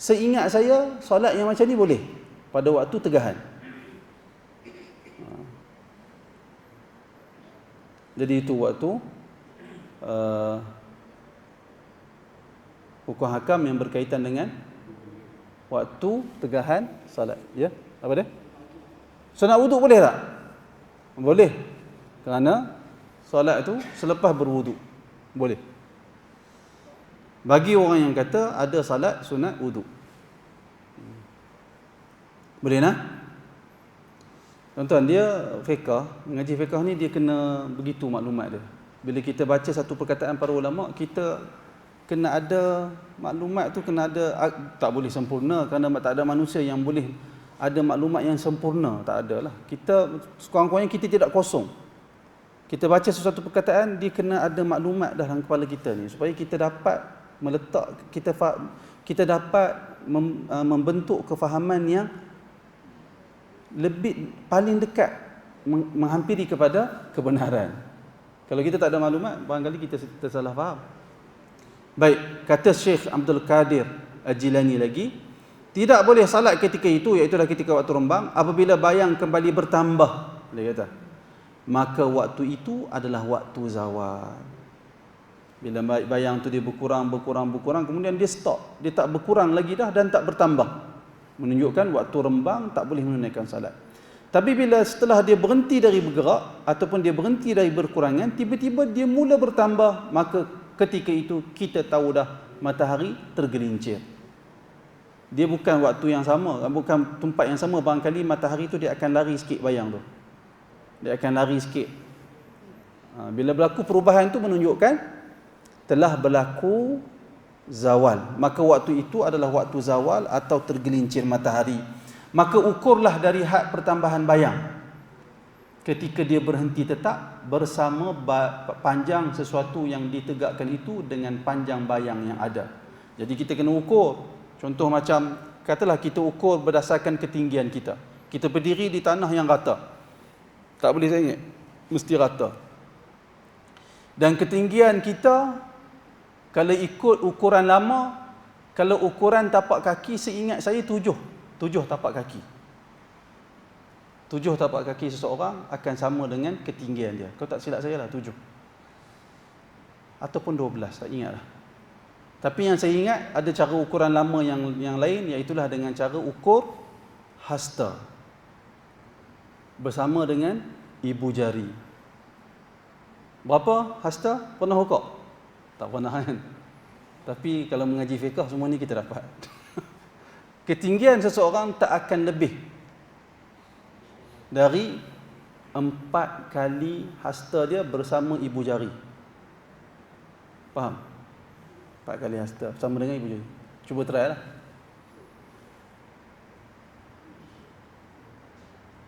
Seingat saya, solat yang macam ni boleh pada waktu tegahan. Jadi itu waktu hukum hakam yang berkaitan dengan waktu tegahan salat. Ya, apa dia? Sunat wuduk boleh tak? Boleh. Kerana salat itu selepas berwuduk. Boleh. Bagi orang yang kata ada salat sunat wuduk. Boleh nak? Tuan-tuan, dia fiqh, mengaji fiqh ni dia kena begitu maklumat dia. Bila kita baca satu perkataan para ulama, kita kena ada maklumat tu, kena ada, tak boleh sempurna kerana tak ada manusia yang boleh ada maklumat yang sempurna, tak ada lah. Kita sekurang-kurangnya kita tidak kosong. Kita baca sesuatu perkataan, dia kena ada maklumat dalam kepala kita ni supaya kita dapat meletak, kita dapat membentuk kefahaman yang lebih paling dekat menghampiri kepada kebenaran. Kalau kita tak ada maklumat, barangkali kita tersalah faham. Baik, kata Syekh Abdul Qadir Al-Jilani lagi, tidak boleh salat ketika itu, iaitu ketika waktu rembang, apabila bayang kembali bertambah. Dia kata, maka waktu itu adalah waktu zawal. Bila bayang tu dia berkurang, kemudian dia stop, dia tak berkurang lagi dah dan tak bertambah, menunjukkan waktu rembang tak boleh menunaikan salat. Tapi bila setelah dia berhenti dari bergerak ataupun dia berhenti dari berkurangan, tiba-tiba dia mula bertambah, maka ketika itu kita tahu dah matahari tergelincir. Dia bukan waktu yang sama, bukan tempat yang sama, barangkali matahari tu dia akan lari sikit bayang tu. Dia akan lari sikit. Bila berlaku perubahan tu menunjukkan telah berlaku zawal. Maka waktu itu adalah waktu zawal atau tergelincir matahari. Maka ukurlah dari had pertambahan bayang. Ketika dia berhenti tetap bersama panjang sesuatu yang ditegakkan itu dengan panjang bayang yang ada. Jadi kita kena ukur. Contoh macam, katalah kita ukur berdasarkan ketinggian kita. Kita berdiri di tanah yang rata. Tak boleh sengit. Mesti rata. Dan ketinggian kita, kalau ikut ukuran lama, kalau ukuran tapak kaki, seingat saya 7 tapak kaki. 7 tapak kaki seseorang akan sama dengan ketinggian dia. Kau tak silap saya lah, 7. Ataupun 12, tak ingat lah. Tapi yang saya ingat, ada cara ukuran lama yang lain, iaitulah dengan cara ukur hasta. Bersama dengan ibu jari. Berapa hasta? Pernah ukur? Tak pernah kan? Tapi kalau mengaji fiqh, semua ni kita dapat. Ketinggian seseorang tak akan lebih dari 4 kali hasta dia bersama ibu jari. Faham? 4 kali hasta bersama dengan ibu jari. Cuba try lah.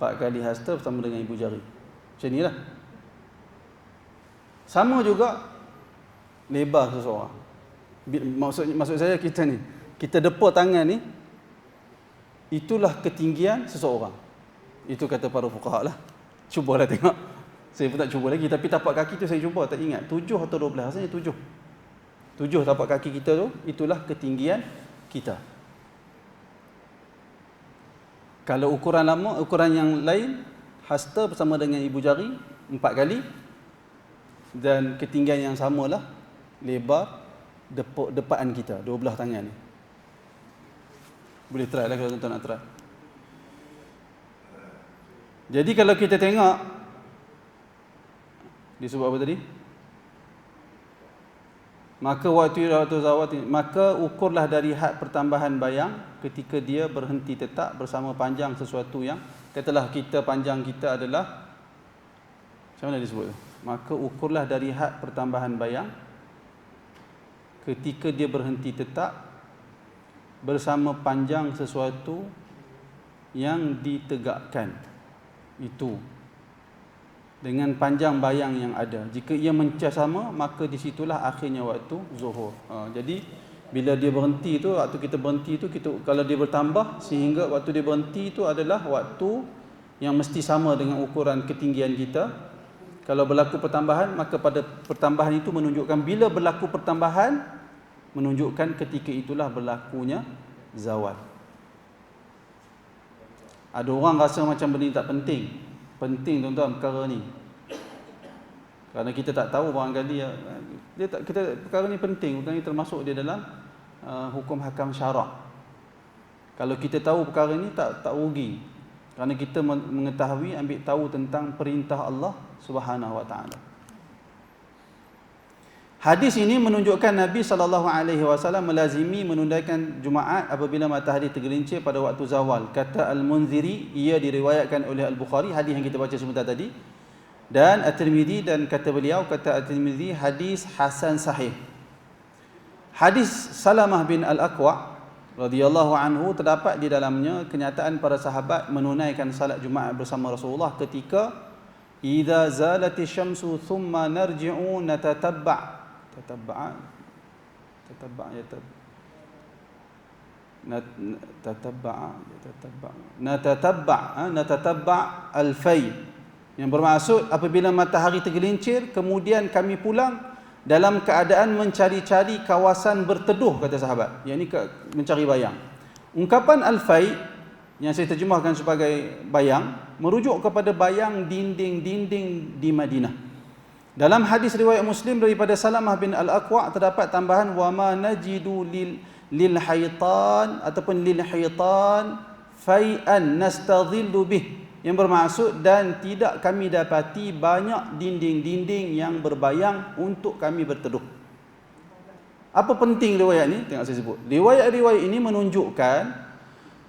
4 kali hasta bersama dengan ibu jari. Macam ni lah. Sama juga lebar seseorang. Maksud saya kita ni, kita depa tangan ni, itulah ketinggian seseorang. Itu kata para fuqaha lah. Cubalah tengok. Saya pun tak cuba lagi, tapi tapak kaki tu saya cuba, tak ingat 7 atau 12, rasanya 7 tapak kaki kita tu, itulah ketinggian kita. Kalau ukuran lama, ukuran yang lain, hasta bersama dengan ibu jari 4 kali, dan ketinggian yang samalah lebar depan kita, 12 tangan ni. Boleh try lah kalau tuan-tuan nak try. Jadi kalau kita tengok, disebut apa tadi? Maka waktu zawal, maka ukurlah dari had pertambahan bayang ketika dia berhenti tetap bersama panjang sesuatu yang, katalah kita panjang kita adalah, macam mana disebut tu? Maka ukurlah dari had pertambahan bayang ketika dia berhenti tetap bersama panjang sesuatu yang ditegakkan itu dengan panjang bayang yang ada. Jika ia mencah sama, maka disitulah akhirnya waktu zuhur. Jadi bila dia berhenti tu, waktu kita berhenti tu, kalau dia bertambah sehingga waktu dia berhenti tu adalah waktu yang mesti sama dengan ukuran ketinggian kita. Kalau berlaku pertambahan, maka pada pertambahan itu menunjukkan, bila berlaku pertambahan, menunjukkan ketika itulah berlakunya zawal. Ada orang rasa macam benda ni tak penting. Penting tuan-tuan perkara ni. Kerana kita tak tahu, barangkali perkara ni penting. Perkara ni termasuk dia dalam hukum hakam syarak. Kalau kita tahu perkara ni tak rugi. Kerana kita mengetahui, ambil tahu tentang perintah Allah Subhanahu Wa Taala. Hadis ini menunjukkan Nabi SAW melazimi menunaikan Jumaat apabila matahari tergelincir pada waktu zawal. Kata Al-Munziri, ia diriwayatkan oleh Al-Bukhari, hadis yang kita baca sebentar tadi, dan At-Tirmidzi, dan kata beliau, kata At-Tirmidzi, hadis hasan sahih. Hadis Salamah bin Al-Aqwa radhiyallahu anhu, terdapat di dalamnya kenyataan para sahabat menunaikan salat Jumaat bersama Rasulullah ketika idza zalati syamsu thumma narji'u natatabba' al-fay, yang bermaksud apabila matahari tergelincir kemudian kami pulang dalam keadaan mencari-cari kawasan berteduh, kata sahabat, yakni mencari bayang. Ungkapan al-fay yang saya terjemahkan sebagai bayang merujuk kepada bayang dinding-dinding di Madinah. Dalam hadis riwayat Muslim daripada Salamah bin Al-Aqwa terdapat tambahan wa ma najidu lil haitan ataupun lil haitan fai'an nastadhillu bih yang bermaksud dan tidak kami dapati banyak dinding-dinding yang berbayang untuk kami berteduh. Apa penting riwayat ni? Tengok saya sebut. Riwayat-riwayat ini menunjukkan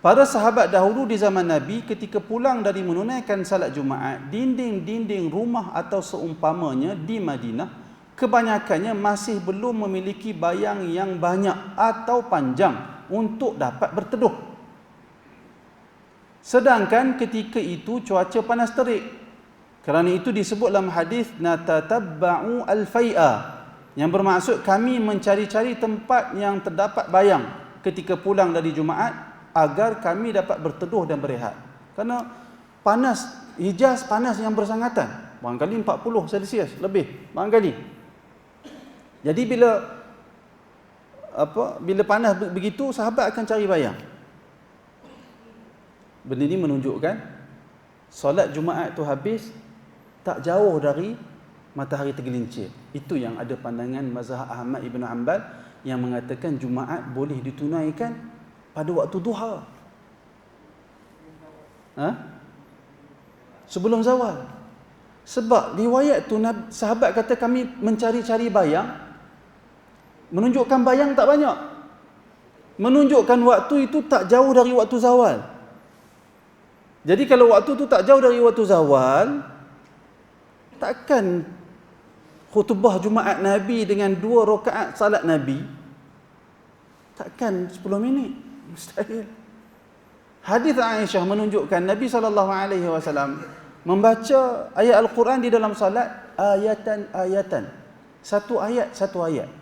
para sahabat dahulu di zaman Nabi ketika pulang dari menunaikan salat Jumaat, dinding-dinding rumah atau seumpamanya di Madinah kebanyakannya masih belum memiliki bayang yang banyak atau panjang untuk dapat berteduh. Sedangkan ketika itu cuaca panas terik. Kerana itu disebut dalam hadis natatabba'u al-fai'a, yang bermaksud kami mencari-cari tempat yang terdapat bayang ketika pulang dari Jumaat agar kami dapat berteduh dan berehat. Kerana panas, Hijaz panas yang bersangatan. Barangkali 40 Celsius lebih, barangkali. Jadi bila panas begitu, sahabat akan cari bayang. Benda ini menunjukkan solat Jumaat tu habis tak jauh dari matahari tergelincir. Itu yang ada pandangan mazhab Ahmad Ibn Hanbal yang mengatakan Jumaat boleh ditunaikan pada waktu duha. Sebelum zawal. Sebab riwayat tu sahabat kata kami mencari-cari bayang, menunjukkan bayang tak banyak. Menunjukkan waktu itu tak jauh dari waktu zawal. Jadi kalau waktu tu tak jauh dari waktu zawal, takkan khutbah Jumaat Nabi dengan 2 rakaat salat Nabi takkan 10 minit, mustahil. Hadis Aisyah menunjukkan Nabi SAW membaca ayat Al-Quran di dalam salat ayatan-ayatan, satu ayat.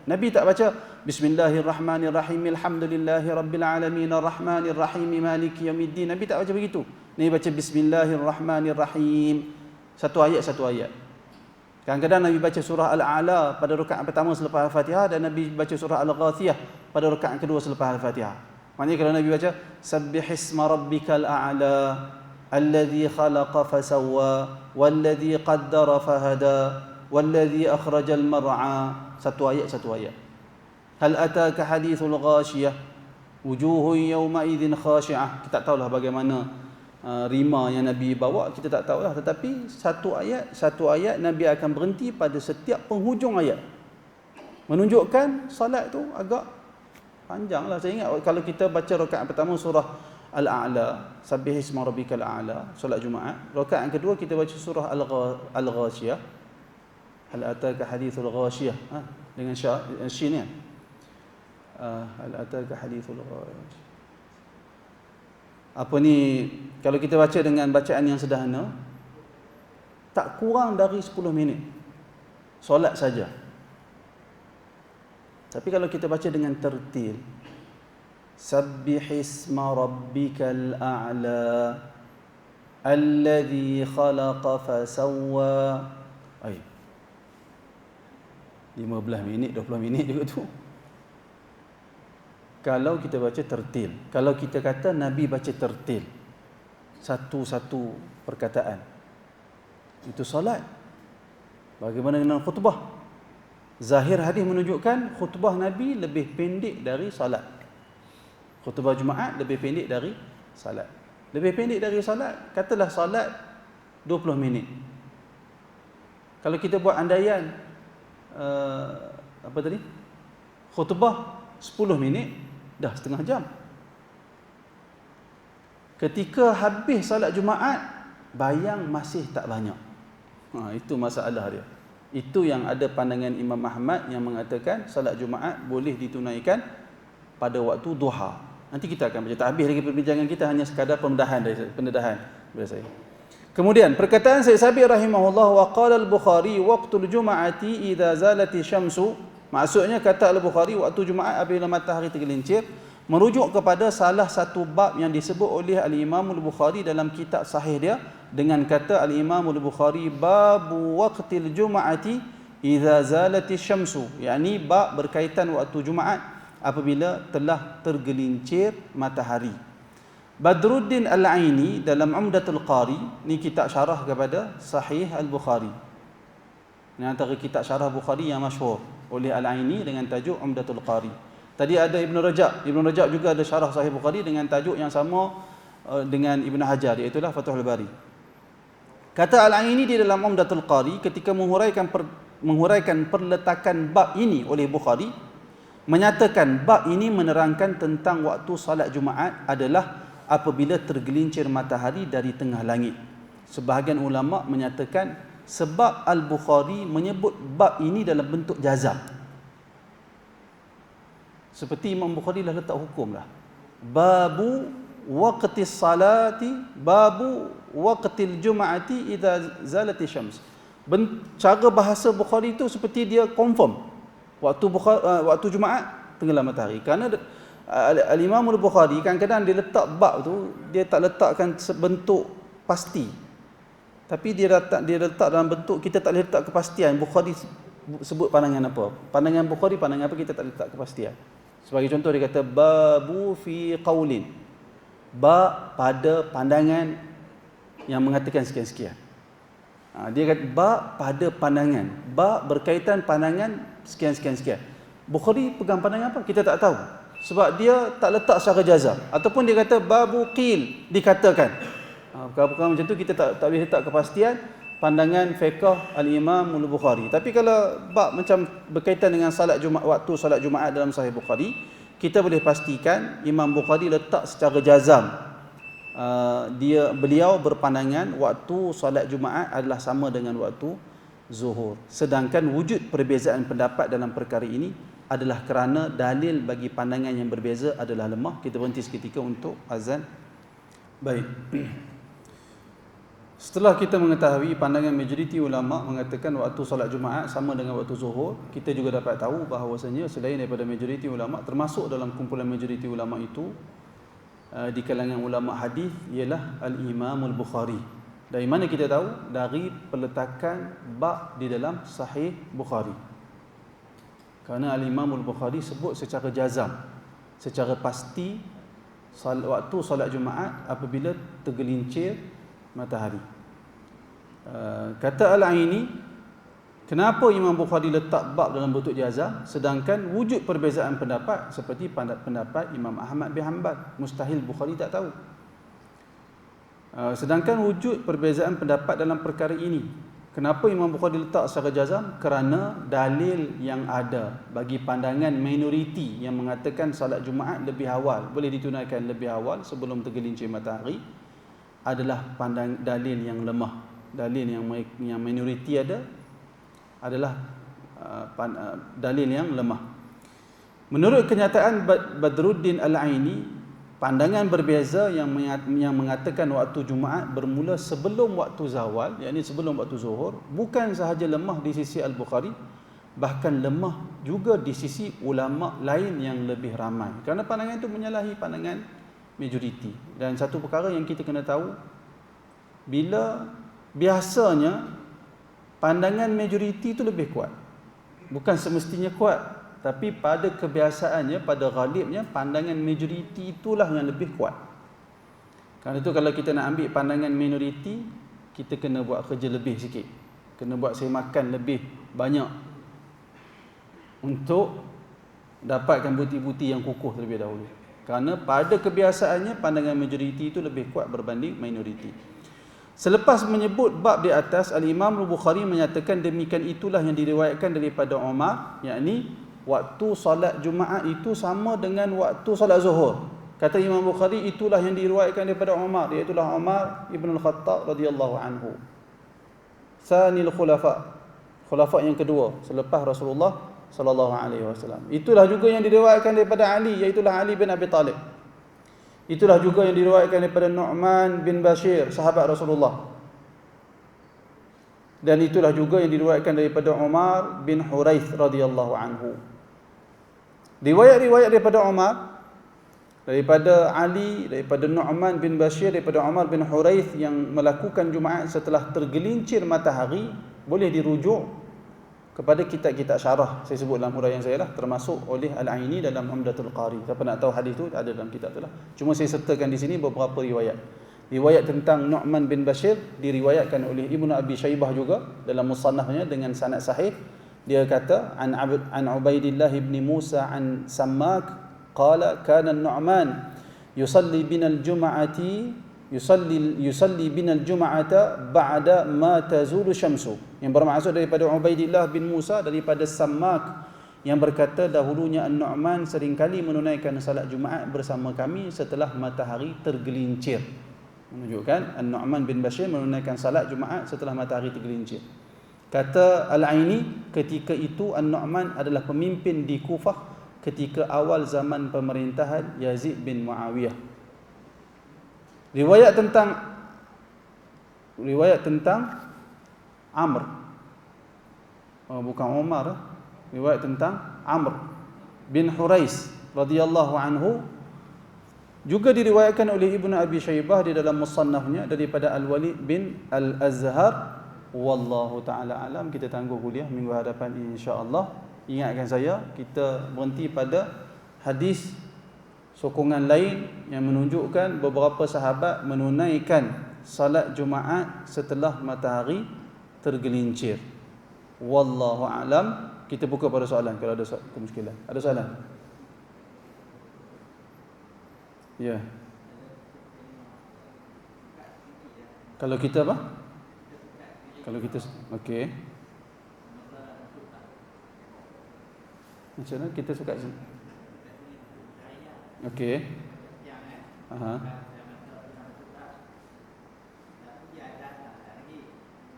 Nabi tak baca Bismillahirrahmanirrahim, Alhamdulillahirabbil alamin, arrahmanirrahim, maliki yaumiddin. Nabi tak baca begitu. Nabi baca Bismillahirrahmanirrahim, satu ayat. Kadang-kadang Nabi baca surah Al-A'la pada rakaat pertama selepas Al-Fatihah, dan Nabi baca surah Al-Ghathiyah pada rakaat kedua selepas Al-Fatihah. Maknanya kalau Nabi baca Sabbihisma rabbikal a'la alladhi khalaqa fasawwa walladhi qaddara fahada walladhi akhrajal mar'a, satu ayat. Hal ataka hadithul ghashiyah wujuhun yawma idzin khashi'ah. Kita tak tahulah bagaimana rima yang Nabi bawa, kita tak tahulah, tetapi satu ayat Nabi akan berhenti pada setiap penghujung ayat. Menunjukkan salat tu agak panjanglah. Saya ingat kalau kita baca rakaat pertama surah Al-A'la, Sabbihisma rabbikal a'la, solat Jumaat. Rakaat kedua kita baca surah Al-Ghashiyah, hal ataka hadithul ghashiyah, dengan shin ni. Hal ataka hadithul ghashiyah. Apa ni, kalau kita baca dengan bacaan yang sederhana, tak kurang dari 10 minit solat saja. Tapi kalau kita baca dengan tertil, Sabbihisma rabbikal a'la alladhi khalaqa fasawwa, 15 minit, 20 minit juga tu. Kalau kita baca tertil, kalau kita kata Nabi baca tertil, satu-satu perkataan, itu solat. Bagaimana dengan khutbah? Zahir hadis menunjukkan khutbah Nabi lebih pendek dari salat. Khutbah Jumaat lebih pendek dari salat. Lebih pendek dari salat, katalah salat 20 minit. Kalau kita buat andaian khutbah 10 minit, dah setengah jam. Ketika habis salat Jumaat, bayang masih tak banyak. Itu masalah dia. Itu yang ada pandangan Imam Ahmad yang mengatakan salat Jumaat boleh ditunaikan pada waktu duha. Nanti kita akan baca, tak habis lagi perbincangan kita, hanya sekadar pendedahan dari saya. Kemudian perkataan Syekh Sabir rahimahullah, wa qala al-Bukhari waqtul jum'ati idza zalati syamsu, maksudnya kata Al-Bukhari waktu Jumaat apabila matahari tergelincir, merujuk kepada salah satu bab yang disebut oleh Al-Imam Al-Bukhari dalam kitab sahih dia dengan kata Al-Imam Al-Bukhari babu waqtil jum'ati idza zalati syamsu, yakni bab berkaitan waktu Jumaat apabila telah tergelincir matahari. Badruddin Al-Aini dalam Umdatul Qari, ni kitab syarah kepada Sahih Al-Bukhari. Ini antara kitab syarah Bukhari yang masyhur oleh Al-Aini dengan tajuk Umdatul Qari. Tadi ada Ibn Rajab. Ibn Rajab juga ada syarah Sahih Bukhari dengan tajuk yang sama dengan Ibn Hajar, iaitu Fathul Bari. Kata Al-Aini di dalam Umdatul Qari ketika menghuraikan perletakan bab ini oleh Bukhari, menyatakan bab ini menerangkan tentang waktu salat Jumaat adalah apabila tergelincir matahari dari tengah langit. Sebahagian ulama menyatakan sebab Al-Bukhari menyebut bab ini dalam bentuk jazam. Seperti Imam Bukhari dah letak hukum dah. Babu waqtis salati, babu waqtil jum'ati idza zalati syams. Cara bahasa Bukhari itu seperti dia confirm waktu Jumaat tenggelam matahari. Kerana Al-Imam Al-Bukhari kadang-kadang dia letak bab tu, dia tak letakkan sebentuk pasti. Tapi dia letak dalam bentuk kita tak boleh letak kepastian Bukhari sebut pandangan apa. Pandangan Bukhari pandangan apa kita tak letak kepastian. Sebagai contoh dia kata babu fi qaulin. Ba pada pandangan yang mengatakan sekian-sekian. Dia kata ba pada pandangan. Ba berkaitan pandangan sekian-sekian-sekian. Bukhari pegang pandangan apa? Kita tak tahu. Sebab dia tak letak secara jazam. Ataupun dia kata babu qil, dikatakan. Perkara-perkara macam tu kita tak boleh letak kepastian pandangan fiqh Al-Imam Al-Bukhari. Tapi kalau bab macam berkaitan dengan salat Jumaat, waktu salat Jumaat dalam Sahih Bukhari, kita boleh pastikan Imam Bukhari letak secara jazam. Beliau berpandangan waktu salat Jumaat adalah sama dengan waktu zuhur. Sedangkan wujud perbezaan pendapat dalam perkara ini adalah kerana dalil bagi pandangan yang berbeza adalah lemah. Kita berhenti seketika untuk azan. Baik. Setelah kita mengetahui pandangan majoriti ulama mengatakan waktu solat Jumaat sama dengan waktu zuhur, kita juga dapat tahu bahawasanya selain daripada majoriti ulama, termasuk dalam kumpulan majoriti ulama itu di kalangan ulama hadis ialah Al-Imam Al-Bukhari. Dari mana kita tahu? Dari peletakan bab di dalam Sahih Bukhari. Kerana Al-Imam Al-Bukhari sebut secara jazam, secara pasti waktu solat Jumaat apabila tergelincir matahari. Kata Al-Aini, kenapa Imam Bukhari letak bab dalam bentuk jazam sedangkan wujud perbezaan pendapat seperti pendapat Imam Ahmad bin Hanbal, mustahil Bukhari tak tahu. Sedangkan wujud perbezaan pendapat dalam perkara ini, kenapa Imam Bukhari letak secara jazam? Kerana dalil yang ada bagi pandangan minoriti yang mengatakan salat Jumaat lebih awal, boleh ditunaikan lebih awal sebelum tergelincir matahari, adalah dalil yang lemah. Dalil yang minoriti adalah dalil yang lemah. Menurut kenyataan Badruddin Al-Aini, pandangan berbeza yang mengatakan waktu Jumaat bermula sebelum waktu zawal, yakni sebelum waktu zuhur, bukan sahaja lemah di sisi Al-Bukhari, bahkan lemah juga di sisi ulama lain yang lebih ramai. Kerana pandangan itu menyalahi pandangan majoriti. Dan satu perkara yang kita kena tahu, bila biasanya pandangan majoriti itu lebih kuat, bukan semestinya kuat, tapi pada kebiasaannya, pada ghalibnya, pandangan majoriti itulah yang lebih kuat. Kerana itu kalau kita nak ambil pandangan minoriti, kita kena buat kerja lebih sikit, kena buat semakan lebih banyak untuk dapatkan bukti-bukti yang kukuh terlebih dahulu. Kerana pada kebiasaannya pandangan majoriti itu lebih kuat berbanding minoriti. Selepas menyebut bab di atas, Al-Imam Al-Bukhari menyatakan demikian itulah yang diriwayatkan daripada Umar, yakni waktu solat Jumaat itu sama dengan waktu solat Zuhur. Kata Imam Bukhari, itulah yang diriwayatkan daripada Umar, iaitu Umar ibn Al-Khattab radhiyallahu anhu. Tsanil khulafa yang kedua selepas Rasulullah sallallahu alaihi wasallam. Itulah juga yang diriwayatkan daripada Ali, iaitu Ali bin Abi Talib. Itulah juga yang diriwayatkan daripada Nu'man bin Bashir, sahabat Rasulullah. Dan itulah juga yang diriwayatkan daripada Umar bin Huraith radhiyallahu anhu. Riwayat-riwayat daripada Umar, daripada Ali, daripada Nu'man bin Bashir, daripada Umar bin Huraith yang melakukan Jumaat setelah tergelincir matahari, boleh dirujuk kepada kitab-kitab syarah. Saya sebut dalam huraian saya lah, termasuk oleh Al-Aini dalam Umdatul Qari. Siapa nak tahu hadis tu, ada dalam kitab tu lah. Cuma saya sertakan di sini beberapa riwayat. Riwayat tentang Nu'man bin Bashir diriwayatkan oleh Ibnu Abi Shaybah juga dalam musannafnya dengan sanad sahih. Dia kata an Ubaidillah bin Musa an Sammak qala kana Nu'man yusalli bina al-jum'ati yusalli binal jum'ata ba'da ma tazulu syamsu. Yang bermaksud daripada Ubaidillah bin Musa daripada Sammak yang berkata, dahulunya An-Nu'man seringkali menunaikan salat Jumaat bersama kami setelah matahari tergelincir. Menunjukkan An-Nu'man bin Bashir menunaikan salat Jumaat setelah matahari tergelincir. Kata Al-Aini, ketika itu An-Nu'man adalah pemimpin di Kufah ketika awal zaman pemerintahan Yazid bin Muawiyah. Riwayat tentang Amr, bukan Umar, riwayat tentang Amr bin Hurais radhiyallahu anhu juga diriwayatkan oleh Ibnu Abi Syaibah di dalam musannafnya daripada Al-Walid bin Al-Azhar. Wallahu taala alam. Kita tangguh kuliah minggu hadapan insya-Allah. Ingatkan saya, kita berhenti pada hadis sokongan lain yang menunjukkan beberapa sahabat menunaikan salat Jumaat setelah matahari tergelincir. Wallahu alam. Kita buka pada soalan kalau ada kemuskilan. Ada soalan? Ya. Kalau kita apa? Kalau kita okey. Macam mana kita suka sini? Okey. Aha.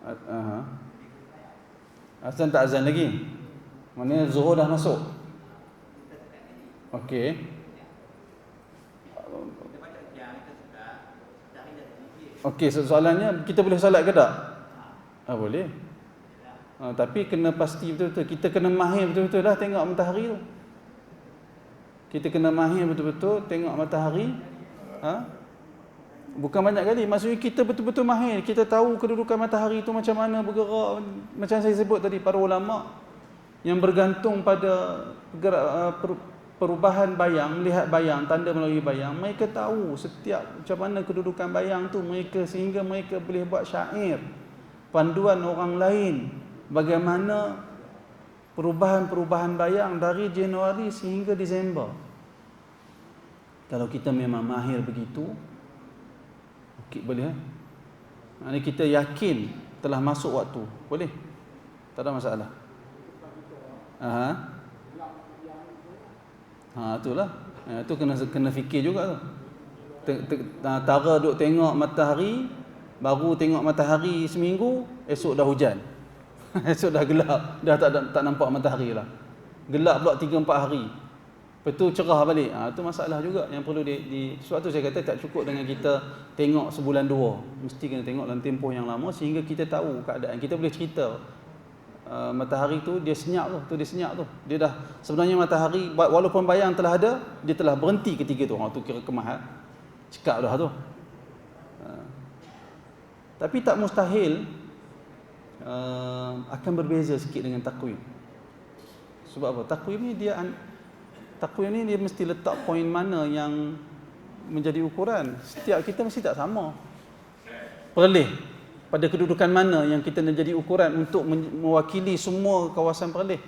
Aha. Azan tak azan lagi? Maknanya Zuhur dah masuk. Okey. Okey, soalannya kita boleh solat ke tak? Boleh. Tapi kena pasti betul-betul. Kita kena mahir betul-betul dah tengok matahari tu. Kita kena mahir betul-betul tengok matahari. Bukan banyak kali. Maksudnya kita betul-betul mahir. Kita tahu kedudukan matahari tu macam mana bergerak. Macam saya sebut tadi, para ulama yang bergantung pada perubahan bayang, melihat bayang, tanda melalui bayang, mereka tahu setiap macam mana kedudukan bayang tu, mereka sehingga mereka boleh buat syair, panduan orang lain, bagaimana perubahan-perubahan bayang dari Januari sehingga Disember. Kalau kita memang mahir begitu, okey, boleh. Maknanya kita yakin telah masuk waktu, boleh, tak ada masalah. Itulah. Itu kena fikir juga tu. Tara duk tengok matahari, baru tengok matahari seminggu, esok dah hujan. Esok dah gelap, dah tak nampak matahari lah. Gelap pula 3-4 hari. Lepas tu cerah balik. Itu masalah juga yang perlu sebab tu saya kata tak cukup dengan kita tengok sebulan dua. Mesti kena tengok dalam tempoh yang lama sehingga kita tahu keadaan. Kita boleh cerita matahari tu dia senyap tu, dia senyap tu. Dia dah sebenarnya matahari walaupun bayang telah ada, dia telah berhenti ketika tu. Tu kira kemah. Cekap dah tu. Tapi tak mustahil akan berbeza sikit dengan takwim. Sebab apa? Takwim ni dia mesti letak poin mana yang menjadi ukuran. Setiap kita mesti tak sama. Perleh pada kedudukan mana yang kita nak jadi ukuran untuk mewakili semua kawasan Perlis.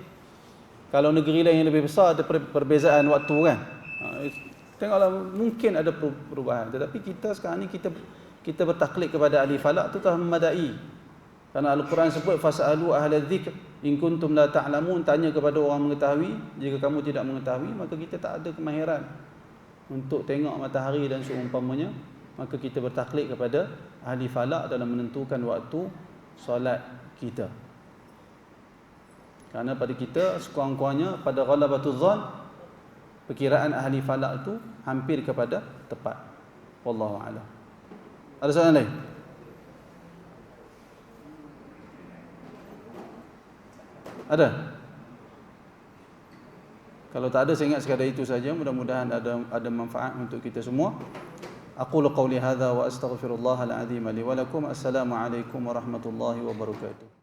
Kalau negeri lain yang lebih besar ada perbezaan waktu kan. Tengoklah mungkin ada perubahan. Tetapi kita sekarang ni kita bertaklid kepada ahli falak tu telah memadai. Kerana Al-Quran sebut fasalu ahla dzikr in kuntum la ta'lamun, tanya kepada orang mengetahui. Jika kamu tidak mengetahui, maka kita tak ada kemahiran untuk tengok matahari dan seumpamanya. Maka kita bertaklid kepada ahli falak dalam menentukan waktu solat kita. Kerana pada kita sekurang-kurangnya pada ghalabatul dhann, perkiraan ahli falak itu hampir kepada tepat. Wallahu a'lam. Ada soalan lain? Ada? Kalau tak ada, saya ingat sekadar itu saja. Mudah-mudahan ada manfaat untuk kita semua. Aqulu qawli hadza wa astaghfirullahal azim li wa lakum. Assalamualaikum warahmatullahi wabarakatuh.